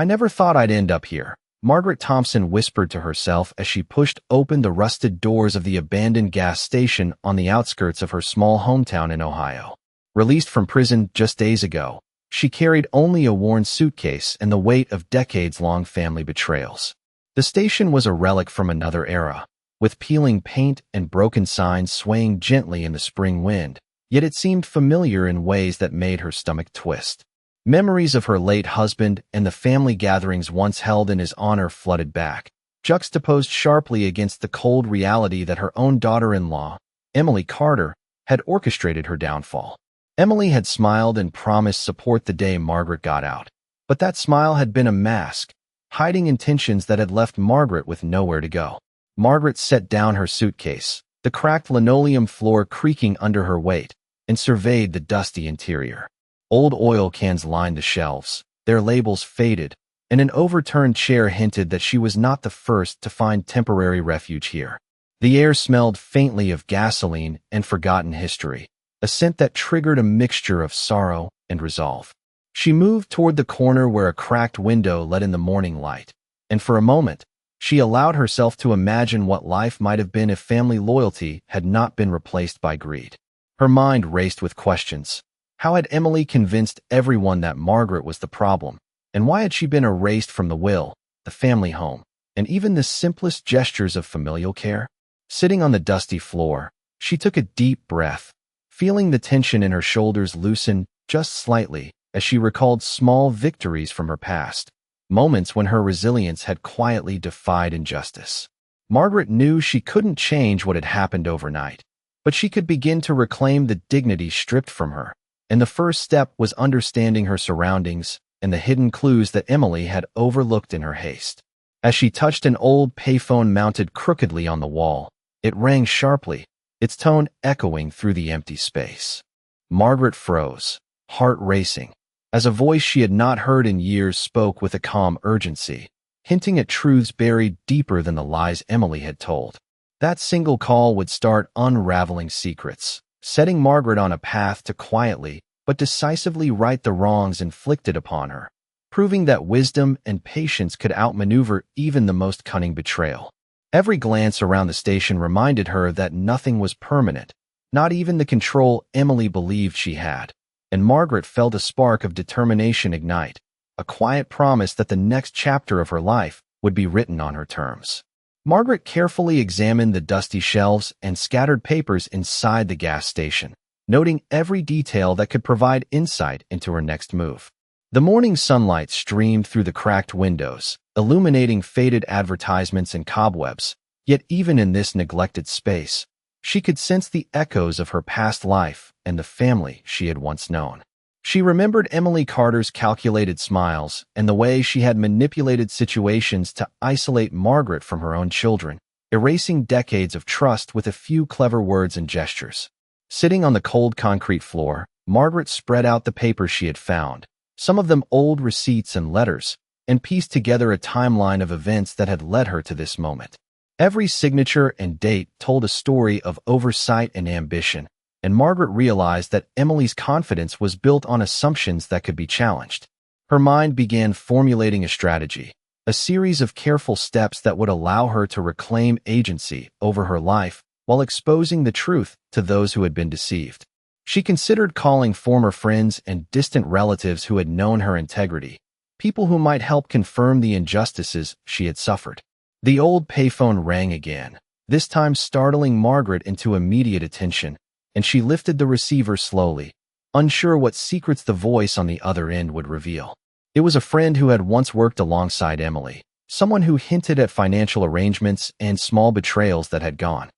I never thought I'd end up here, Margaret Thompson whispered to herself as she pushed open the rusted doors of the abandoned gas station on the outskirts of her small hometown in Ohio. Released from prison just days ago, she carried only a worn suitcase and the weight of decades-long family betrayals. The station was a relic from another era, with peeling paint and broken signs swaying gently in the spring wind, yet it seemed familiar in ways that made her stomach twist. Memories of her late husband and the family gatherings once held in his honor flooded back, juxtaposed sharply against the cold reality that her own daughter-in-law, Emily Carter, had orchestrated her downfall. Emily had smiled and promised support the day Margaret got out, but that smile had been a mask, hiding intentions that had left Margaret with nowhere to go. Margaret set down her suitcase, the cracked linoleum floor creaking under her weight, and surveyed the dusty interior. Old oil cans lined the shelves, their labels faded, and an overturned chair hinted that she was not the first to find temporary refuge here. The air smelled faintly of gasoline and forgotten history, a scent that triggered a mixture of sorrow and resolve. She moved toward the corner where a cracked window let in the morning light, and for a moment, she allowed herself to imagine what life might have been if family loyalty had not been replaced by greed. Her mind raced with questions. How had Emily convinced everyone that Margaret was the problem? And why had she been erased from the will, the family home, and even the simplest gestures of familial care? Sitting on the dusty floor, she took a deep breath, feeling the tension in her shoulders loosen just slightly as she recalled small victories from her past, moments when her resilience had quietly defied injustice. Margaret knew she couldn't change what had happened overnight, but she could begin to reclaim the dignity stripped from her. And the first step was understanding her surroundings and the hidden clues that Emily had overlooked in her haste. As she touched an old payphone mounted crookedly on the wall, it rang sharply, its tone echoing through the empty space. Margaret froze, heart racing, as a voice she had not heard in years spoke with a calm urgency, hinting at truths buried deeper than the lies Emily had told. That single call would start unraveling secrets, setting Margaret on a path to quietly but decisively right the wrongs inflicted upon her, proving that wisdom and patience could outmaneuver even the most cunning betrayal. Every glance around the station reminded her that nothing was permanent, not even the control Emily believed she had, and Margaret felt a spark of determination ignite, a quiet promise that the next chapter of her life would be written on her terms. Margaret carefully examined the dusty shelves and scattered papers inside the gas station, noting every detail that could provide insight into her next move. The morning sunlight streamed through the cracked windows, illuminating faded advertisements and cobwebs, yet even in this neglected space, she could sense the echoes of her past life and the family she had once known. She remembered Emily Carter's calculated smiles and the way she had manipulated situations to isolate Margaret from her own children, erasing decades of trust with a few clever words and gestures. Sitting on the cold concrete floor, Margaret spread out the papers she had found, some of them old receipts and letters, and pieced together a timeline of events that had led her to this moment. Every signature and date told a story of oversight and ambition, and Margaret realized that Emily's confidence was built on assumptions that could be challenged. Her mind began formulating a strategy, a series of careful steps that would allow her to reclaim agency over her life while exposing the truth to those who had been deceived. She considered calling former friends and distant relatives who had known her integrity, people who might help confirm the injustices she had suffered. The old payphone rang again, this time startling Margaret into immediate attention, and she lifted the receiver slowly, unsure what secrets the voice on the other end would reveal. It was a friend who had once worked alongside Emily, someone who hinted at financial arrangements and small betrayals that had gone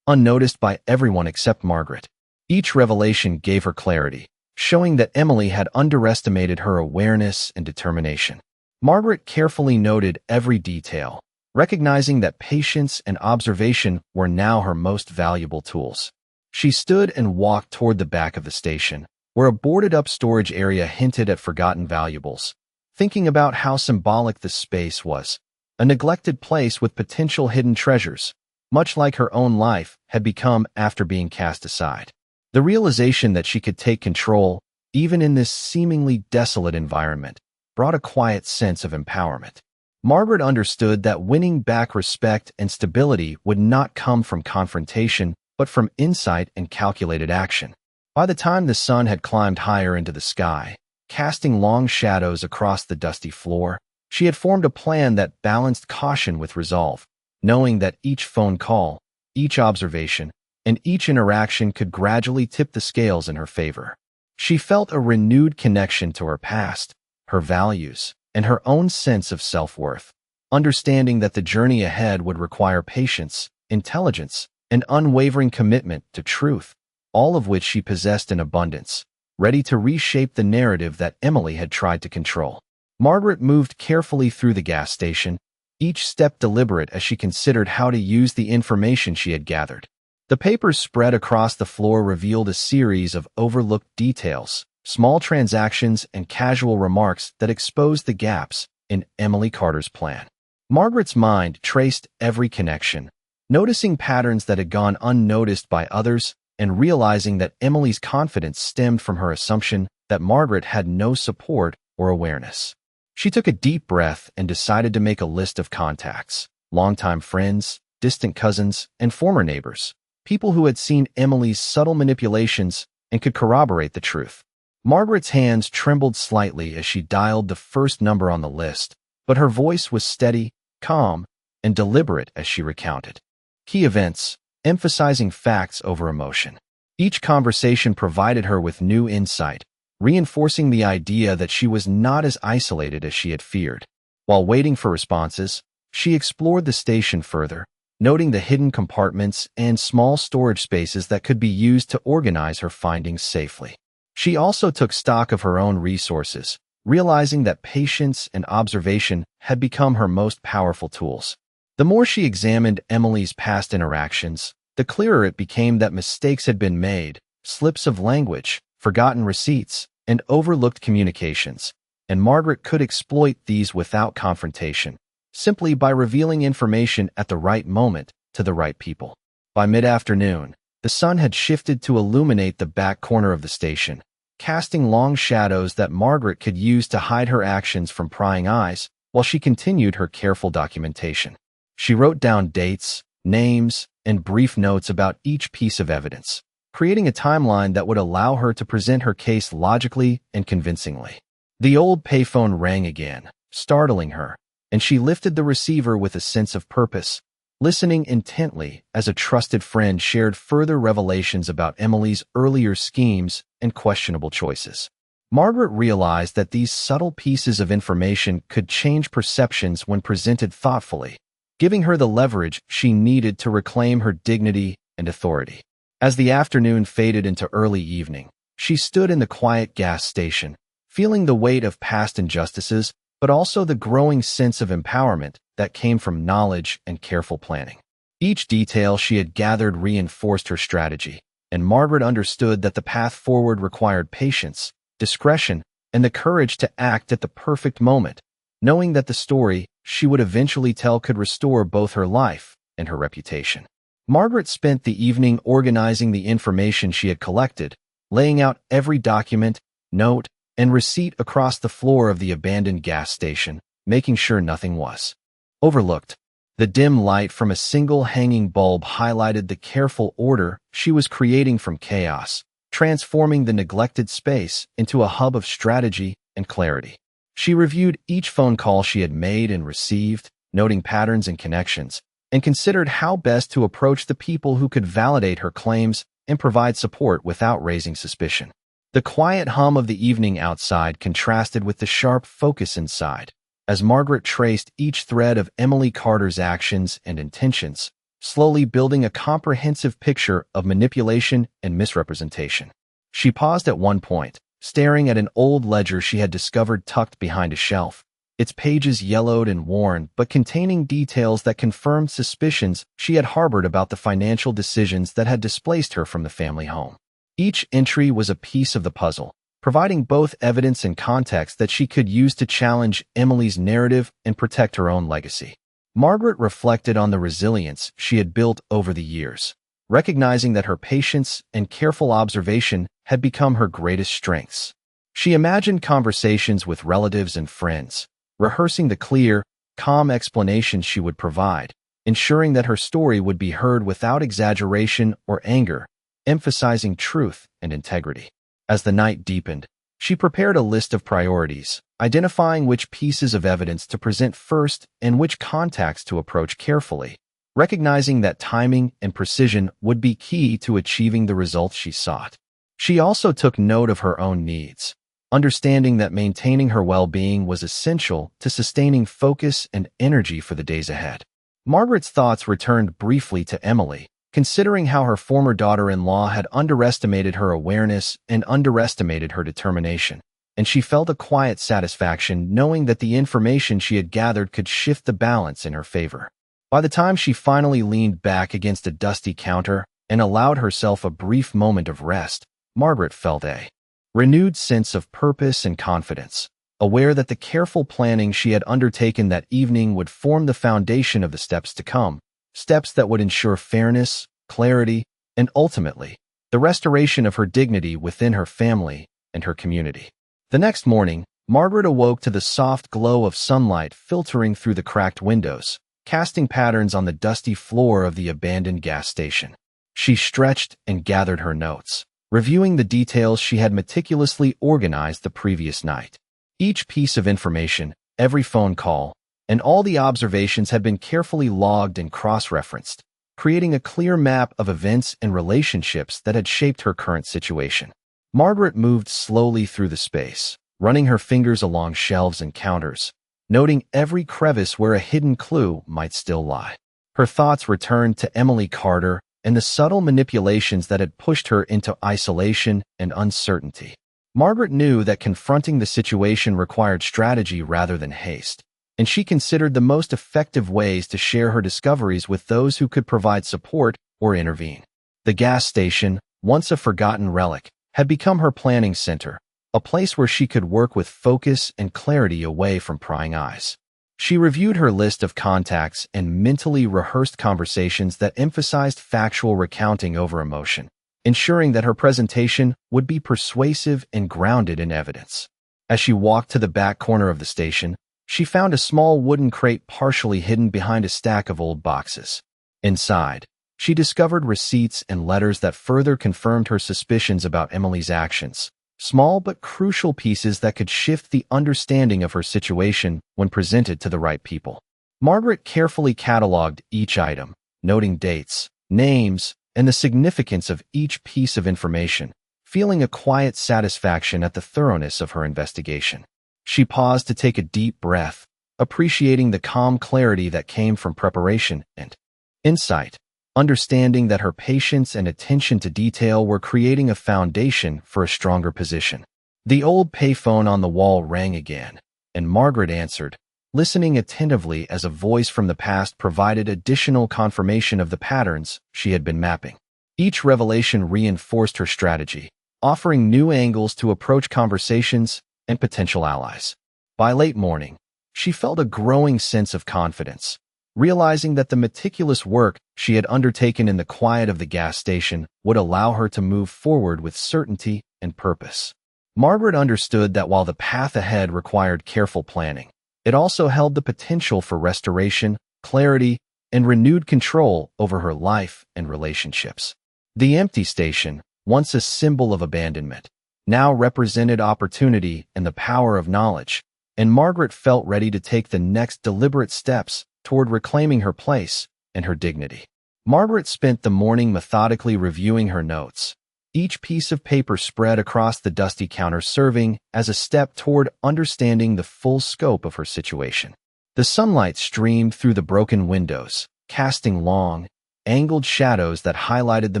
unnoticed by everyone except Margaret. Each revelation gave her clarity, showing that Emily had underestimated her awareness and determination. Margaret carefully noted every detail, recognizing that patience and observation were now her most valuable tools. She stood and walked toward the back of the station, where a boarded-up storage area hinted at forgotten valuables, thinking about how symbolic the space was, a neglected place with potential hidden treasures, much like her own life had become after being cast aside. The realization that she could take control, even in this seemingly desolate environment, brought a quiet sense of empowerment. Margaret understood that winning back respect and stability would not come from confrontation, but from insight and calculated action. By the time the sun had climbed higher into the sky, casting long shadows across the dusty floor, she had formed a plan that balanced caution with resolve, knowing that each phone call, each observation, and each interaction could gradually tip the scales in her favor. She felt a renewed connection to her past, her values, and her own sense of self-worth, understanding that the journey ahead would require patience, intelligence, and unwavering commitment to truth, all of which she possessed in abundance, ready to reshape the narrative that Emily had tried to control. Margaret moved carefully through the gas station, each step deliberate as she considered how to use the information she had gathered. The papers spread across the floor revealed a series of overlooked details, small transactions, and casual remarks that exposed the gaps in Emily Carter's plan. Margaret's mind traced every connection, noticing patterns that had gone unnoticed by others and realizing that Emily's confidence stemmed from her assumption that Margaret had no support or awareness. She took a deep breath and decided to make a list of contacts, longtime friends, distant cousins, and former neighbors, people who had seen Emily's subtle manipulations and could corroborate the truth. Margaret's hands trembled slightly as she dialed the first number on the list, but her voice was steady, calm, and deliberate as she recounted key events, emphasizing facts over emotion. Each conversation provided her with new insight, reinforcing the idea that she was not as isolated as she had feared. While waiting for responses, she explored the station further, noting the hidden compartments and small storage spaces that could be used to organize her findings safely. She also took stock of her own resources, realizing that patience and observation had become her most powerful tools. The more she examined Emily's past interactions, the clearer it became that mistakes had been made, slips of language, forgotten receipts, and overlooked communications, and Margaret could exploit these without confrontation, simply by revealing information at the right moment to the right people. By mid-afternoon, the sun had shifted to illuminate the back corner of the station, casting long shadows that Margaret could use to hide her actions from prying eyes while she continued her careful documentation. She wrote down dates, names, and brief notes about each piece of evidence, creating a timeline that would allow her to present her case logically and convincingly. The old payphone rang again, startling her, and she lifted the receiver with a sense of purpose, listening intently as a trusted friend shared further revelations about Emily's earlier schemes and questionable choices. Margaret realized that these subtle pieces of information could change perceptions when presented thoughtfully, giving her the leverage she needed to reclaim her dignity and authority. As the afternoon faded into early evening, she stood in the quiet gas station, feeling the weight of past injustices, but also the growing sense of empowerment that came from knowledge and careful planning. Each detail she had gathered reinforced her strategy, and Margaret understood that the path forward required patience, discretion, and the courage to act at the perfect moment, knowing that the story she would eventually tell could restore both her life and her reputation. Margaret spent the evening organizing the information she had collected, laying out every document, note, and receipt across the floor of the abandoned gas station, making sure nothing was overlooked. The dim light from a single hanging bulb highlighted the careful order she was creating from chaos, transforming the neglected space into a hub of strategy and clarity. She reviewed each phone call she had made and received, noting patterns and connections, and considered how best to approach the people who could validate her claims and provide support without raising suspicion. The quiet hum of the evening outside contrasted with the sharp focus inside, as Margaret traced each thread of Emily Carter's actions and intentions, slowly building a comprehensive picture of manipulation and misrepresentation. She paused at one point, staring at an old ledger she had discovered tucked behind a shelf, its pages yellowed and worn but containing details that confirmed suspicions she had harbored about the financial decisions that had displaced her from the family home. Each entry was a piece of the puzzle, providing both evidence and context that she could use to challenge Emily's narrative and protect her own legacy. Margaret reflected on the resilience she had built over the years, recognizing that her patience and careful observation had become her greatest strengths. She imagined conversations with relatives and friends, rehearsing the clear, calm explanations she would provide, ensuring that her story would be heard without exaggeration or anger, emphasizing truth and integrity. As the night deepened, she prepared a list of priorities, identifying which pieces of evidence to present first and which contacts to approach carefully, recognizing that timing and precision would be key to achieving the results she sought. She also took note of her own needs, understanding that maintaining her well-being was essential to sustaining focus and energy for the days ahead. Margaret's thoughts returned briefly to Emily, considering how her former daughter-in-law had underestimated her awareness and underestimated her determination, and she felt a quiet satisfaction knowing that the information she had gathered could shift the balance in her favor. By the time she finally leaned back against a dusty counter and allowed herself a brief moment of rest, Margaret felt a renewed sense of purpose and confidence, aware that the careful planning she had undertaken that evening would form the foundation of the steps to come, steps that would ensure fairness, clarity, and ultimately, the restoration of her dignity within her family and her community. The next morning, Margaret awoke to the soft glow of sunlight filtering through the cracked windows, casting patterns on the dusty floor of the abandoned gas station. She stretched and gathered her notes, reviewing the details she had meticulously organized the previous night. Each piece of information, every phone call, and all the observations had been carefully logged and cross-referenced, creating a clear map of events and relationships that had shaped her current situation. Margaret moved slowly through the space, running her fingers along shelves and counters, noting every crevice where a hidden clue might still lie. Her thoughts returned to Emily Carter and the subtle manipulations that had pushed her into isolation and uncertainty. Margaret knew that confronting the situation required strategy rather than haste, and she considered the most effective ways to share her discoveries with those who could provide support or intervene. The gas station, once a forgotten relic, had become her planning center, a place where she could work with focus and clarity away from prying eyes. She reviewed her list of contacts and mentally rehearsed conversations that emphasized factual recounting over emotion, ensuring that her presentation would be persuasive and grounded in evidence. As she walked to the back corner of the station, she found a small wooden crate partially hidden behind a stack of old boxes. Inside, she discovered receipts and letters that further confirmed her suspicions about Emily's actions, small but crucial pieces that could shift the understanding of her situation when presented to the right people. Margaret carefully cataloged each item, noting dates, names, and the significance of each piece of information, feeling a quiet satisfaction at the thoroughness of her investigation. She paused to take a deep breath, appreciating the calm clarity that came from preparation and insight, understanding that her patience and attention to detail were creating a foundation for a stronger position. The old payphone on the wall rang again, and Margaret answered, listening attentively as a voice from the past provided additional confirmation of the patterns she had been mapping. Each revelation reinforced her strategy, offering new angles to approach conversations and potential allies. By late morning, she felt a growing sense of confidence, realizing that the meticulous work she had undertaken in the quiet of the gas station would allow her to move forward with certainty and purpose. Margaret understood that while the path ahead required careful planning, it also held the potential for restoration, clarity, and renewed control over her life and relationships. The empty station, once a symbol of abandonment, now represented opportunity and the power of knowledge, and Margaret felt ready to take the next deliberate steps toward reclaiming her place and her dignity. Margaret spent the morning methodically reviewing her notes, each piece of paper spread across the dusty counter serving as a step toward understanding the full scope of her situation. The sunlight streamed through the broken windows, casting long, angled shadows that highlighted the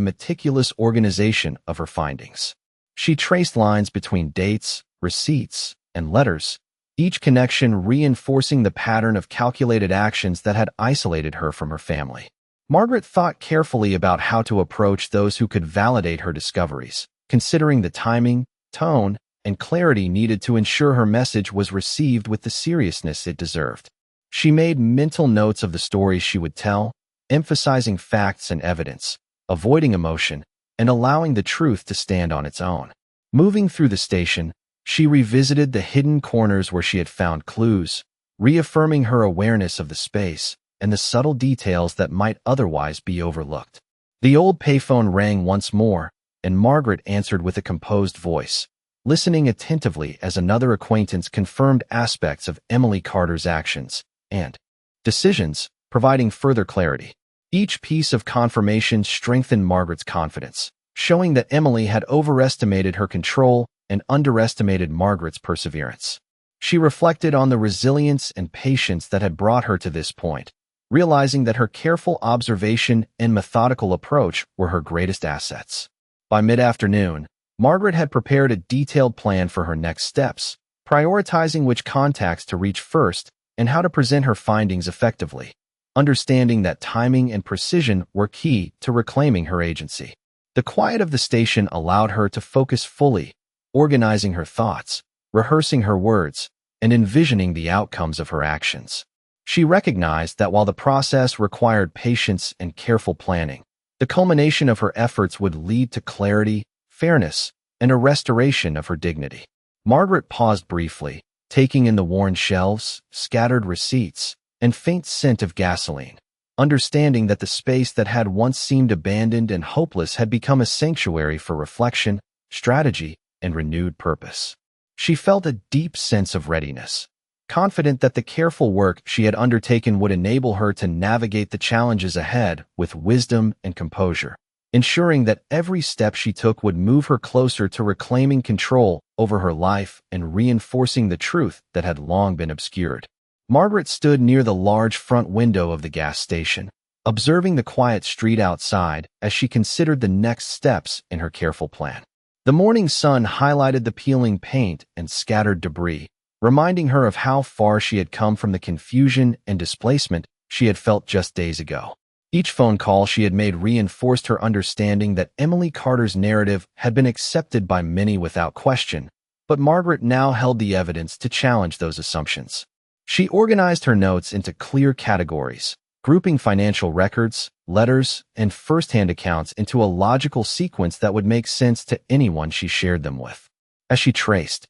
meticulous organization of her findings. She traced lines between dates, receipts, and letters, each connection reinforcing the pattern of calculated actions that had isolated her from her family. Margaret thought carefully about how to approach those who could validate her discoveries, considering the timing, tone, and clarity needed to ensure her message was received with the seriousness it deserved. She made mental notes of the stories she would tell, emphasizing facts and evidence, avoiding emotion, and allowing the truth to stand on its own. Moving through the station, She revisited the hidden corners where she had found clues, reaffirming her awareness of the space and the subtle details that might otherwise be overlooked. The old payphone rang once more, and Margaret answered with a composed voice, listening attentively as another acquaintance confirmed aspects of Emily Carter's actions and decisions, providing further clarity. Each piece of confirmation strengthened Margaret's confidence, showing that Emily had overestimated her control and underestimated Margaret's perseverance. She reflected on the resilience and patience that had brought her to this point, realizing that her careful observation and methodical approach were her greatest assets. By mid-afternoon, Margaret had prepared a detailed plan for her next steps, prioritizing which contacts to reach first and how to present her findings effectively, understanding that timing and precision were key to reclaiming her agency. The quiet of the station allowed her to focus fully, organizing her thoughts, rehearsing her words, and envisioning the outcomes of her actions. She recognized that while the process required patience and careful planning, the culmination of her efforts would lead to clarity, fairness, and a restoration of her dignity. Margaret paused briefly, taking in the worn shelves, scattered receipts, and faint scent of gasoline, understanding that the space that had once seemed abandoned and hopeless had become a sanctuary for reflection, strategy, and renewed purpose. She felt a deep sense of readiness, confident that the careful work she had undertaken would enable her to navigate the challenges ahead with wisdom and composure, ensuring that every step she took would move her closer to reclaiming control over her life and reinforcing the truth that had long been obscured. Margaret stood near the large front window of the gas station, observing the quiet street outside as she considered the next steps in her careful plan. The morning sun highlighted the peeling paint and scattered debris, reminding her of how far she had come from the confusion and displacement she had felt just days ago. Each phone call she had made reinforced her understanding that Emily Carter's narrative had been accepted by many without question, but Margaret now held the evidence to challenge those assumptions. She organized her notes into clear categories, grouping financial records, letters, and first-hand accounts into a logical sequence that would make sense to anyone she shared them with. As she traced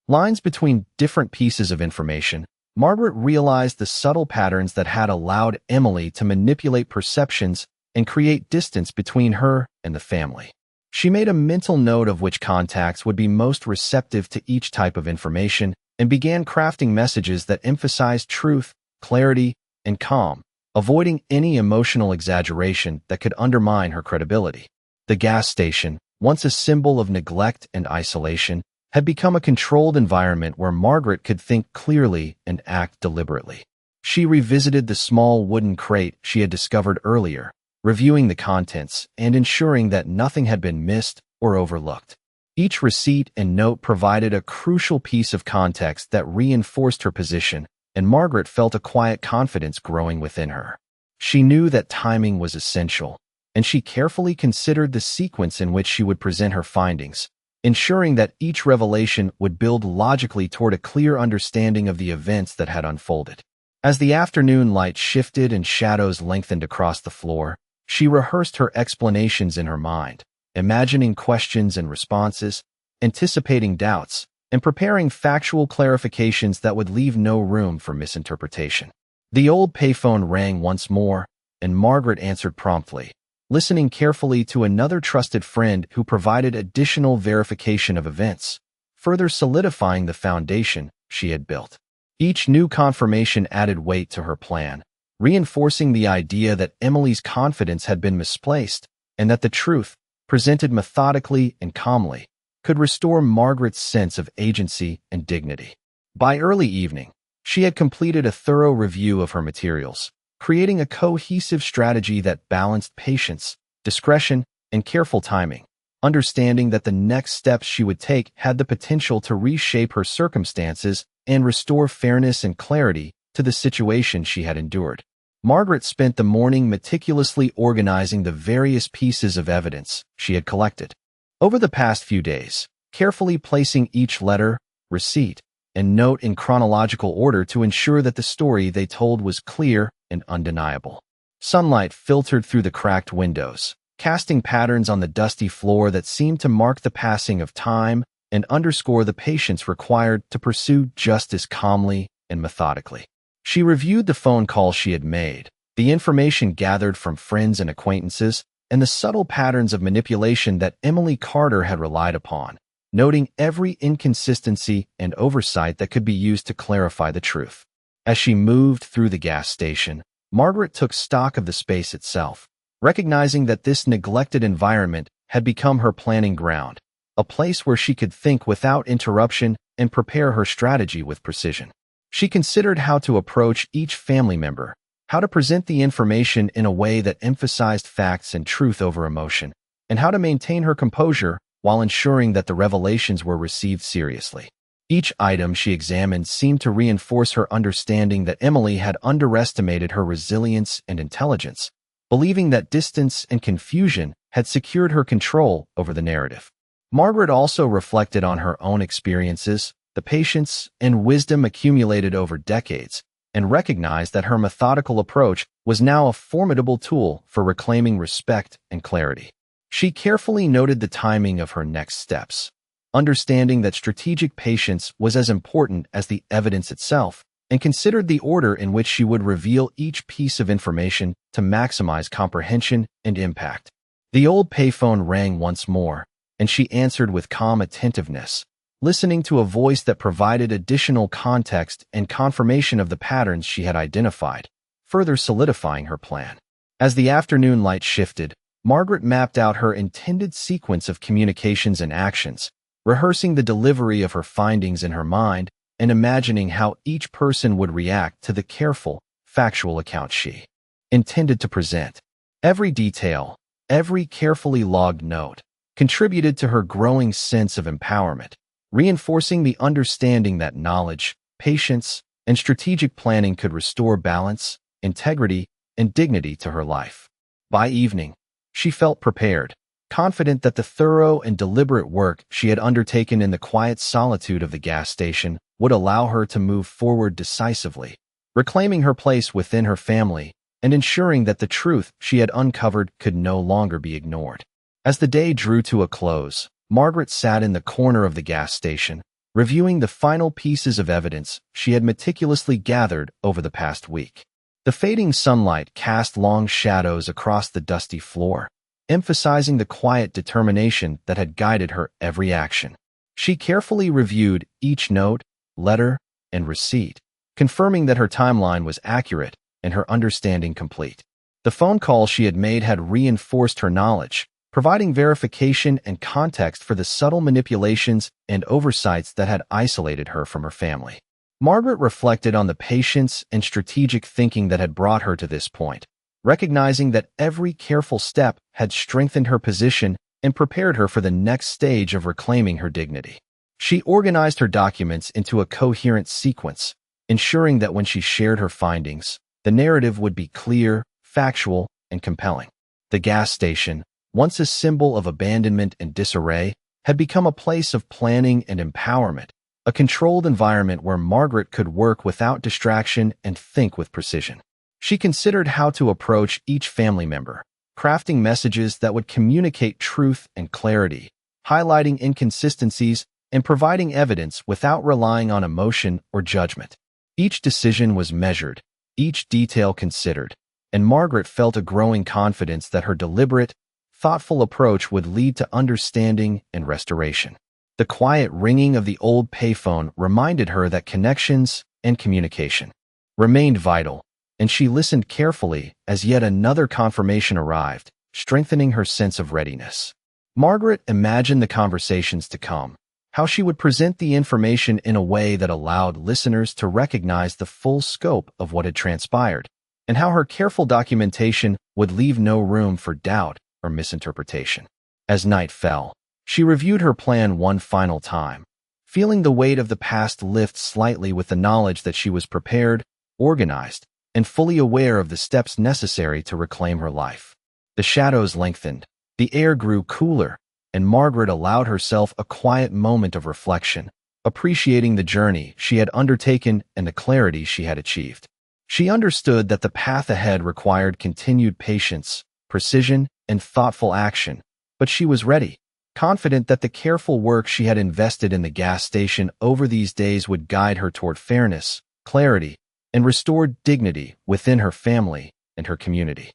lines between different pieces of information, Margaret realized the subtle patterns that had allowed Emily to manipulate perceptions and create distance between her and the family. She made a mental note of which contacts would be most receptive to each type of information and began crafting messages that emphasized truth, clarity, and calm, avoiding any emotional exaggeration that could undermine her credibility. The gas station, once a symbol of neglect and isolation, had become a controlled environment where Margaret could think clearly and act deliberately. She revisited the small wooden crate she had discovered earlier, reviewing the contents and ensuring that nothing had been missed or overlooked. Each receipt and note provided a crucial piece of context that reinforced her position, and Margaret felt a quiet confidence growing within her. She knew that timing was essential, and she carefully considered the sequence in which she would present her findings, ensuring that each revelation would build logically toward a clear understanding of the events that had unfolded. As the afternoon light shifted and shadows lengthened across the floor, she rehearsed her explanations in her mind, imagining questions and responses, anticipating doubts, and preparing factual clarifications that would leave no room for misinterpretation. The old payphone rang once more, and Margaret answered promptly, listening carefully to another trusted friend who provided additional verification of events, further solidifying the foundation she had built. Each new confirmation added weight to her plan, reinforcing the idea that Emily's confidence had been misplaced and that the truth, presented methodically and calmly, could restore Margaret's sense of agency and dignity. By early evening, she had completed a thorough review of her materials, creating a cohesive strategy that balanced patience, discretion, and careful timing, understanding that the next steps she would take had the potential to reshape her circumstances and restore fairness and clarity to the situation she had endured. Margaret spent the morning meticulously organizing the various pieces of evidence she had collected over the past few days, carefully placing each letter, receipt, and note in chronological order to ensure that the story they told was clear and undeniable. Sunlight filtered through the cracked windows, casting patterns on the dusty floor that seemed to mark the passing of time and underscore the patience required to pursue justice calmly and methodically. She reviewed the phone calls she had made, the information gathered from friends and acquaintances, and the subtle patterns of manipulation that Emily Carter had relied upon, noting every inconsistency and oversight that could be used to clarify the truth. As she moved through the gas station, Margaret took stock of the space itself, recognizing that this neglected environment had become her planning ground, a place where she could think without interruption and prepare her strategy with precision. She considered how to approach each family member, how to present the information in a way that emphasized facts and truth over emotion, and how to maintain her composure while ensuring that the revelations were received seriously. Each item she examined seemed to reinforce her understanding that Emily had underestimated her resilience and intelligence, believing that distance and confusion had secured her control over the narrative. Margaret also reflected on her own experiences, the patience and wisdom accumulated over decades, and recognized that her methodical approach was now a formidable tool for reclaiming respect and clarity. She carefully noted the timing of her next steps, understanding that strategic patience was as important as the evidence itself, and considered the order in which she would reveal each piece of information to maximize comprehension and impact. The old payphone rang once more, and she answered with calm attentiveness, listening to a voice that provided additional context and confirmation of the patterns she had identified, further solidifying her plan. As the afternoon light shifted, Margaret mapped out her intended sequence of communications and actions, rehearsing the delivery of her findings in her mind and imagining how each person would react to the careful, factual account she intended to present. Every detail, every carefully logged note, contributed to her growing sense of empowerment, reinforcing the understanding that knowledge, patience, and strategic planning could restore balance, integrity, and dignity to her life. By evening, she felt prepared, confident that the thorough and deliberate work she had undertaken in the quiet solitude of the gas station would allow her to move forward decisively, reclaiming her place within her family and ensuring that the truth she had uncovered could no longer be ignored. As the day drew to a close, Margaret sat in the corner of the gas station, reviewing the final pieces of evidence she had meticulously gathered over the past week. The fading sunlight cast long shadows across the dusty floor, emphasizing the quiet determination that had guided her every action. She carefully reviewed each note, letter, and receipt, confirming that her timeline was accurate and her understanding complete. The phone calls she had made had reinforced her knowledge, providing verification and context for the subtle manipulations and oversights that had isolated her from her family. Margaret reflected on the patience and strategic thinking that had brought her to this point, recognizing that every careful step had strengthened her position and prepared her for the next stage of reclaiming her dignity. She organized her documents into a coherent sequence, ensuring that when she shared her findings, the narrative would be clear, factual, and compelling. The gas station, once a symbol of abandonment and disarray, had become a place of planning and empowerment, a controlled environment where Margaret could work without distraction and think with precision. She considered how to approach each family member, crafting messages that would communicate truth and clarity, highlighting inconsistencies, and providing evidence without relying on emotion or judgment. Each decision was measured, each detail considered, and Margaret felt a growing confidence that her deliberate, thoughtful approach would lead to understanding and restoration. The quiet ringing of the old payphone reminded her that connections and communication remained vital, and she listened carefully as yet another confirmation arrived, strengthening her sense of readiness. Margaret imagined the conversations to come, how she would present the information in a way that allowed listeners to recognize the full scope of what had transpired, and how her careful documentation would leave no room for doubt or misinterpretation. As night fell, she reviewed her plan one final time, feeling the weight of the past lift slightly with the knowledge that she was prepared, organized, and fully aware of the steps necessary to reclaim her life. The shadows lengthened, the air grew cooler, and Margaret allowed herself a quiet moment of reflection, appreciating the journey she had undertaken and the clarity she had achieved. She understood that the path ahead required continued patience, precision, and thoughtful action, but she was ready, confident that the careful work she had invested in the gas station over these days would guide her toward fairness, clarity, and restored dignity within her family and her community.